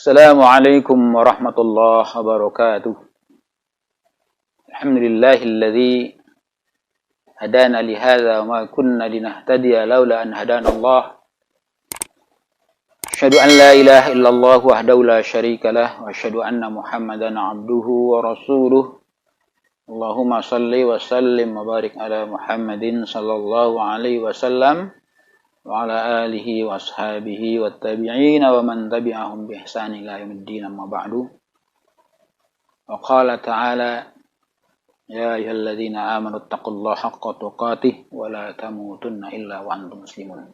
Assalamualaikum warahmatullahi wabarakatuh. Alhamdulillahilladzi hadana li hadza wa ma kunna linahtadiya laula an hadana Allah. Asyhadu an la ilaha illallah wahdahu la syarika lah wa asyhadu anna Muhammadan abduhu wa rasuluh. Allahumma shalli wa sallim wa barik ala Muhammadin sallallahu alaihi wasallam wa ala alihi wa ashabihi wa tabi'in wa man tabi'ahum bi ihsan ila yaumiddin amma ba'du. Wa qala ta'ala ya ayyuhalladzina amanu taqullaha haqqa tuqatih wa la tamutunna illa wa antum muslimun.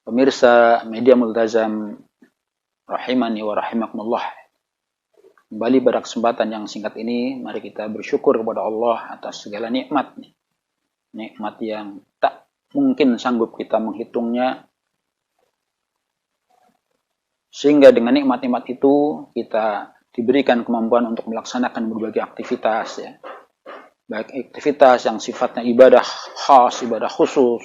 Pemirsa media Multazam rahimani wa rahimakumullah. Kembali pada kesempatan yang singkat ini, mari kita bersyukur kepada Allah atas segala nikmat. Nikmat yang tak mungkin sanggup kita menghitungnya. Sehingga dengan nikmat-nikmat itu kita diberikan kemampuan untuk melaksanakan berbagai aktivitas, ya. Baik aktivitas yang sifatnya ibadah khas, ibadah khusus,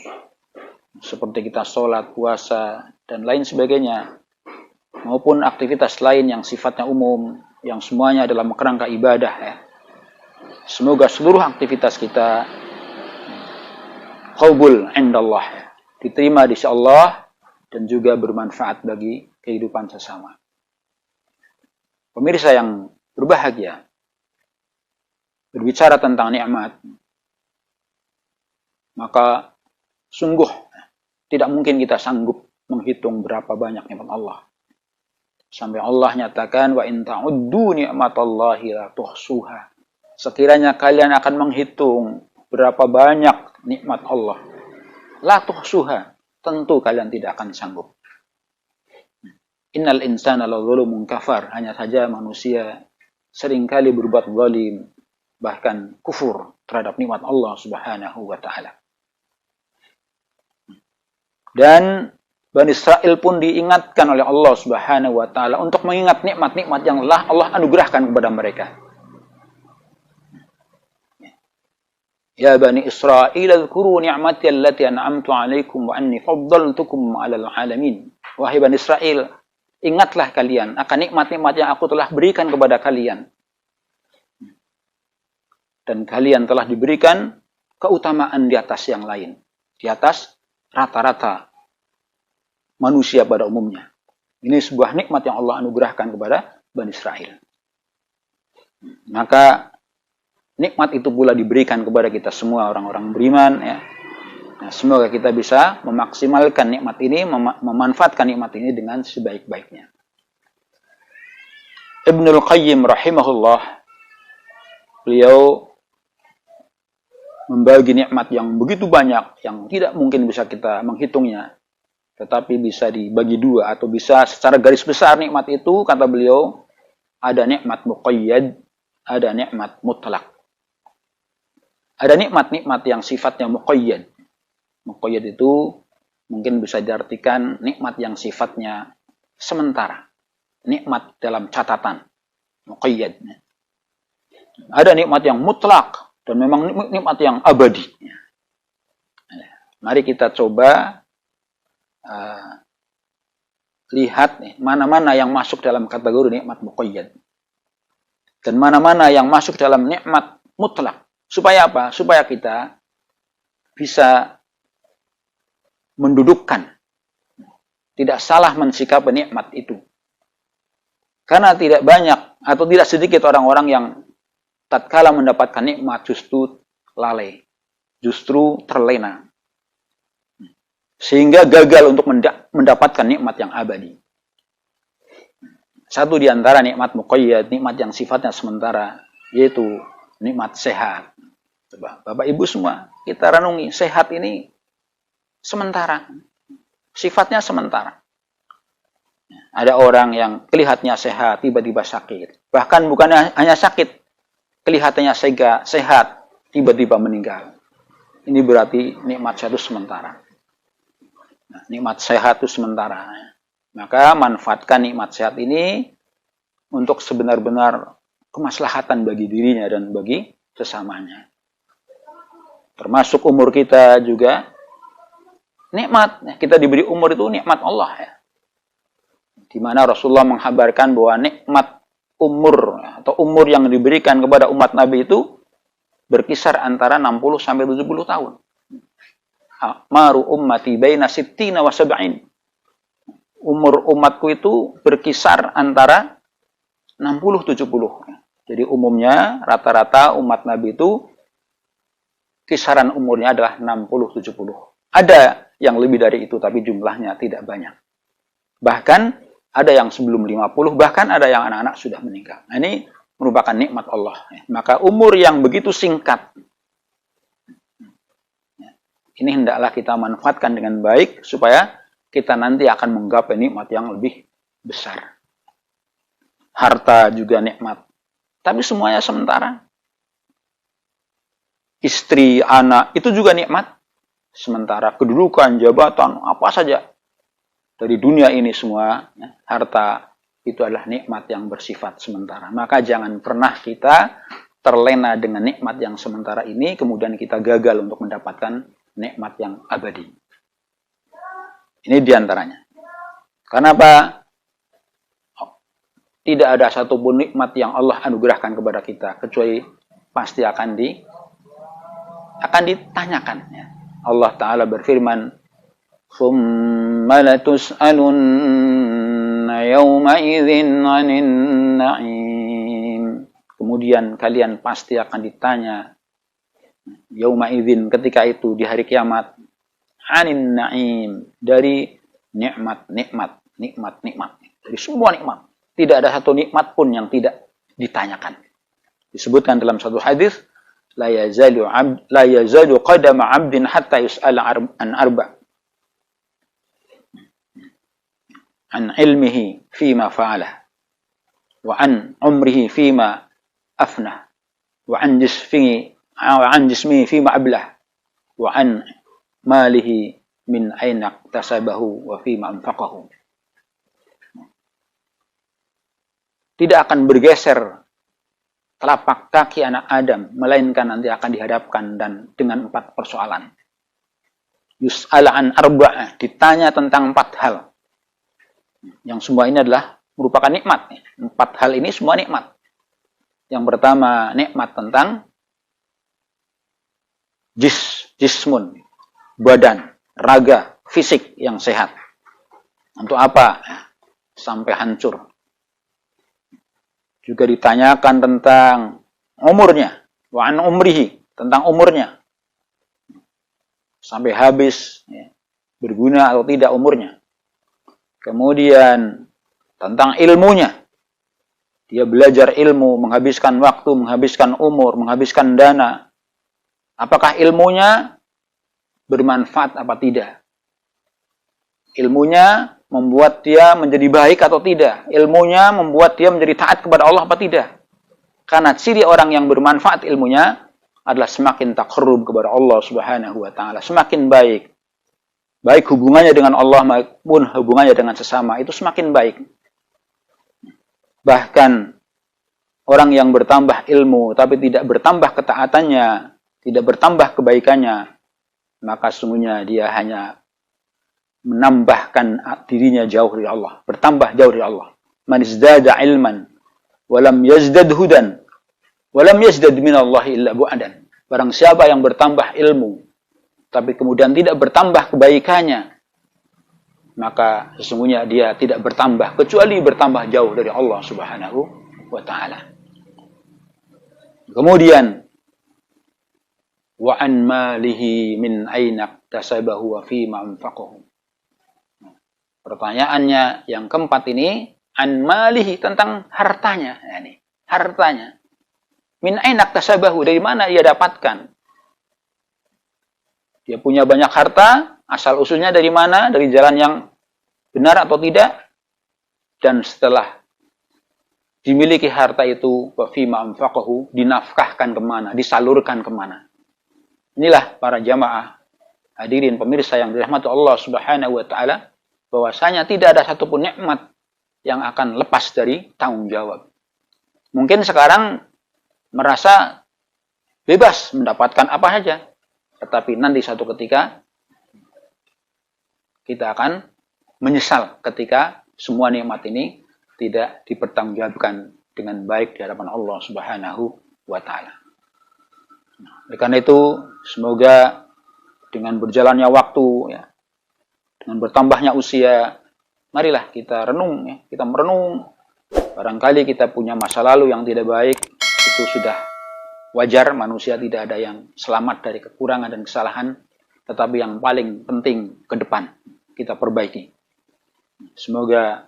seperti kita sholat, puasa, dan lain sebagainya, maupun aktivitas lain yang sifatnya umum, yang semuanya adalah kerangka ibadah, ya. Semoga seluruh aktivitas kita qabul indallah, ya, diterima di sisi Allah dan juga bermanfaat bagi kehidupan sesama. Pemirsa yang berbahagia, berbicara tentang nikmat, maka sungguh tidak mungkin kita sanggup menghitung berapa banyak nikmat Allah. Sampai Allah nyatakan, wa in ta'uddu ni'matallahi la tuhsuha. Sekiranya kalian akan menghitung berapa banyak nikmat Allah, la tuhsuha, tentu kalian tidak akan sanggup. Innal insana ladzalumun kafar. Hanya saja manusia seringkali berbuat zalim, bahkan kufur terhadap nikmat Allah Subhanahu wa taala. Dan Bani Israel pun diingatkan oleh Allah Subhanahu wa taala untuk mengingat nikmat-nikmat yang Allah anugerahkan kepada mereka. Ya Bani Israel, dzkuru ni'mati allati an'amtu 'alaikum wa anni faddaltukum 'alal 'alamin. Wahai Bani Israel, ingatlah kalian akan nikmat-nikmat yang aku telah berikan kepada kalian. Dan kalian telah diberikan keutamaan di atas yang lain, di atas rata-rata manusia pada umumnya. Ini sebuah nikmat yang Allah anugerahkan kepada Bani Israel. Maka nikmat itu pula diberikan kepada kita semua orang-orang beriman, ya. Nah, semoga kita bisa memaksimalkan nikmat ini, memanfaatkan nikmat ini dengan sebaik-baiknya. Ibnul Qayyim rahimahullah, beliau membagi nikmat yang begitu banyak, yang tidak mungkin bisa kita menghitungnya, tetapi bisa dibagi dua, atau bisa secara garis besar nikmat itu, kata beliau, ada nikmat muqayyad, ada nikmat mutlak. Ada nikmat-nikmat yang sifatnya muqayyad. Muqayyad itu mungkin bisa diartikan nikmat yang sifatnya sementara. Nikmat dalam catatan. Muqayyad. Ada nikmat yang mutlak, dan memang nikmat yang abadi. Mari kita coba lihat nih, mana-mana yang masuk dalam kategori nikmat muqayyad dan mana-mana yang masuk dalam nikmat mutlak. Supaya apa? Supaya kita bisa mendudukkan, tidak salah mensikapi nikmat itu. Karena tidak banyak atau tidak sedikit orang-orang yang tatkala mendapatkan nikmat justru lalai, justru terlena, sehingga gagal untuk mendapatkan nikmat yang abadi. Satu di antara nikmat muqayyad, nikmat yang sifatnya sementara, yaitu nikmat sehat. Bapak Ibu semua, kita renungi, sehat ini sementara. Sifatnya sementara. Ada orang yang kelihatannya sehat, tiba-tiba sakit. Bahkan bukan hanya sakit, kelihatannya sehat, tiba-tiba meninggal. Ini berarti nikmat sehat itu sementara. Nah, nikmat sehat itu sementara. Maka manfaatkan nikmat sehat ini untuk sebenar-benar kemaslahatan bagi dirinya dan bagi sesamanya. Termasuk umur kita juga nikmat. Kita diberi umur itu nikmat Allah, ya. di mana Rasulullah menghabarkan bahwa nikmat umur atau umur yang diberikan kepada umat Nabi itu berkisar antara 60 sampai 70 tahun. Maru ummati baina sittina wa sab'in. Umur umatku itu berkisar antara 60-70. Jadi umumnya rata-rata umat Nabi itu kisaran umurnya adalah 60-70. Ada yang lebih dari itu tapi jumlahnya tidak banyak. Bahkan ada yang sebelum 50, bahkan ada yang anak-anak sudah meninggal. Nah, ini merupakan nikmat Allah. Maka umur yang begitu singkat ini hendaklah kita manfaatkan dengan baik supaya kita nanti akan menggapai nikmat yang lebih besar. Harta juga nikmat. Tapi semuanya sementara. Istri, anak, itu juga nikmat. Sementara kedudukan, jabatan, apa saja. Dari dunia ini semua, harta itu adalah nikmat yang bersifat sementara. Maka jangan pernah kita terlena dengan nikmat yang sementara ini, kemudian kita gagal untuk mendapatkan nikmat yang abadi. Ini diantaranya. Karena apa? Tidak ada satupun nikmat yang Allah anugerahkan kepada kita kecuali pasti akan ditanyakan. Allah Ta'ala berfirman, "Tsumma latus'alunna yawma idzin 'anin na'im." Kemudian kalian pasti akan ditanya yauma idzin, ketika itu di hari kiamat, 'anin na'im, dari nikmat. Dari semua nikmat. Tidak ada satu nikmat pun yang tidak ditanyakan. Disebutkan dalam satu hadis, la yazalu qadama 'abdin hatta yus'ala an arba'. An ilmihi fima fa'alah, wa an umrihi fima afnah, wa an jismihi fima ablah, wa an malihi min aina iktasabahu wa fima anfaqahu. Tidak akan bergeser telapak kaki anak Adam, melainkan nanti akan dihadapkan dan dengan 4 persoalan. Yus'ala an arba'ah, ditanya tentang 4 hal. Yang semua ini adalah merupakan nikmat. 4 hal ini semua nikmat. Yang pertama, nikmat tentang jismun, badan, raga, fisik yang sehat. Untuk apa? Sampai hancur. Juga ditanyakan tentang umurnya, wa an umrihi, tentang umurnya. Sampai habis, berguna atau tidak umurnya. Kemudian tentang ilmunya. Dia belajar ilmu, menghabiskan waktu, menghabiskan umur, menghabiskan dana. Apakah ilmunya bermanfaat apa tidak? Ilmunya membuat dia menjadi baik atau tidak? Ilmunya membuat dia menjadi taat kepada Allah apa tidak? Karena ciri orang yang bermanfaat ilmunya adalah semakin taqarrub kepada Allah Subhanahu wa taala, semakin baik. Baik hubungannya dengan Allah maupun hubungannya dengan sesama itu semakin baik. Bahkan orang yang bertambah ilmu tapi tidak bertambah ketaatannya, tidak bertambah kebaikannya, maka sesungguhnya dia hanya menambahkan dirinya jauh dari Allah, bertambah jauh dari Allah. Man izdada ilman walam yazdad hudan walam yazdad minallahi illa bu'adan. Barang siapa yang bertambah ilmu tapi kemudian tidak bertambah kebaikannya, maka sesungguhnya dia tidak bertambah kecuali bertambah jauh dari Allah Subhanahu wa taala. Kemudian wa an malihi min aina iktasabahu wa fima anfaqahu. Pertanyaannya yang keempat ini, an malihi, tentang hartanya. Ini hartanya. Min aina iktasabahu, dari mana ia dapatkan? Dia punya banyak harta, asal usulnya dari mana? Dari jalan yang benar atau tidak? Dan setelah dimiliki harta itu, wa fima anfaqahu, dinafkahkan kemana? Disalurkan kemana? Inilah para jamaah, hadirin pemirsa yang dirahmati Allah Subhanahu wa taala, bahwasanya tidak ada satupun nikmat yang akan lepas dari tanggung jawab. Mungkin sekarang merasa bebas mendapatkan apa saja, tetapi nanti satu ketika kita akan menyesal ketika semua nikmat ini tidak dipertanggungjawabkan dengan baik di hadapan Allah Subhanahu wa taala. Oleh karena itu, semoga dengan berjalannya waktu, ya, dengan bertambahnya usia, marilah kita renung, ya, kita merenung. Barangkali kita punya masa lalu yang tidak baik, itu sudah wajar, manusia tidak ada yang selamat dari kekurangan dan kesalahan, tetapi yang paling penting ke depan kita perbaiki. Semoga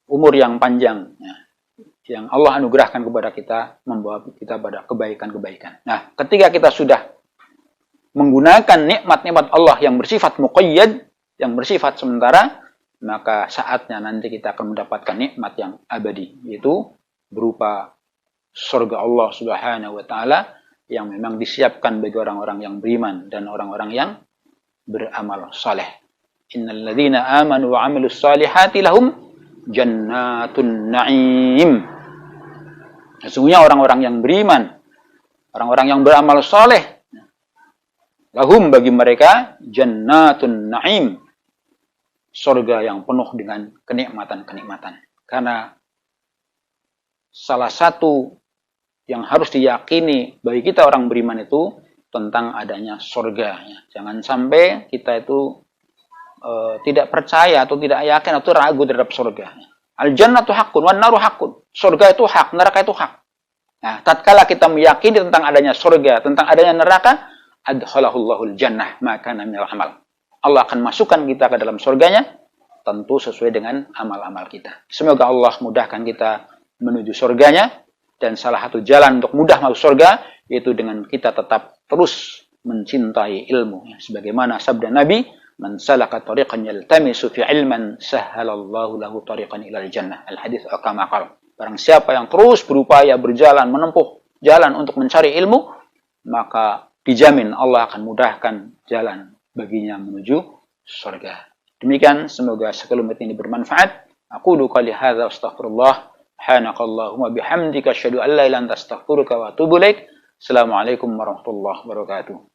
umur yang panjang, ya, yang Allah anugerahkan kepada kita membawa kita pada kebaikan-kebaikan. Nah, ketika kita sudah menggunakan nikmat-nikmat Allah yang bersifat muqayyad, yang bersifat sementara, maka saatnya nanti kita akan mendapatkan nikmat yang abadi, yaitu berupa surga Allah Subhanahu wa taala yang memang disiapkan bagi orang-orang yang beriman dan orang-orang yang beramal saleh. Innal ladzina amanu wa 'amilus salihati lahum jannatun na'im. Sesungguhnya orang-orang yang beriman, orang-orang yang beramal saleh, lahum bagi mereka jannatun na'im, surga yang penuh dengan kenikmatan-kenikmatan. Karena salah satu yang harus diyakini bagi kita orang beriman itu tentang adanya surga. Jangan sampai kita itu tidak percaya atau tidak yakin atau ragu terhadap surga. Al-jannatu haqqun wan naru haqqun. Surga itu hak, neraka itu hak. Nah, tatkala kita meyakini tentang adanya surga, tentang adanya neraka, adkhalahullahu al-jannah maka minal amal. Allah akan masukkan kita ke dalam surganya, tentu sesuai dengan amal-amal kita. Semoga Allah mudahkan kita menuju surganya, dan salah satu jalan untuk mudah masuk surga yaitu dengan kita tetap terus mencintai ilmu. Sebagaimana sabda Nabi, man salaka tariqan yaltamisu fi ilman sahhalallahu lahu tariqan ilal jannah. Al-hadits kama qala. Barang siapa yang terus berupaya berjalan menempuh jalan untuk mencari ilmu, maka dijamin Allah akan mudahkan jalan baginya menuju surga. Demikian, semoga sekelumit ini bermanfaat. Aqulu qali hadza astaghfirullah. Subhanakallahumma bihamdika asyhadu an la ilaha illa anta astaghfiruka wa atubu ilaik. Assalamualaikum warahmatullahi wabarakatuh.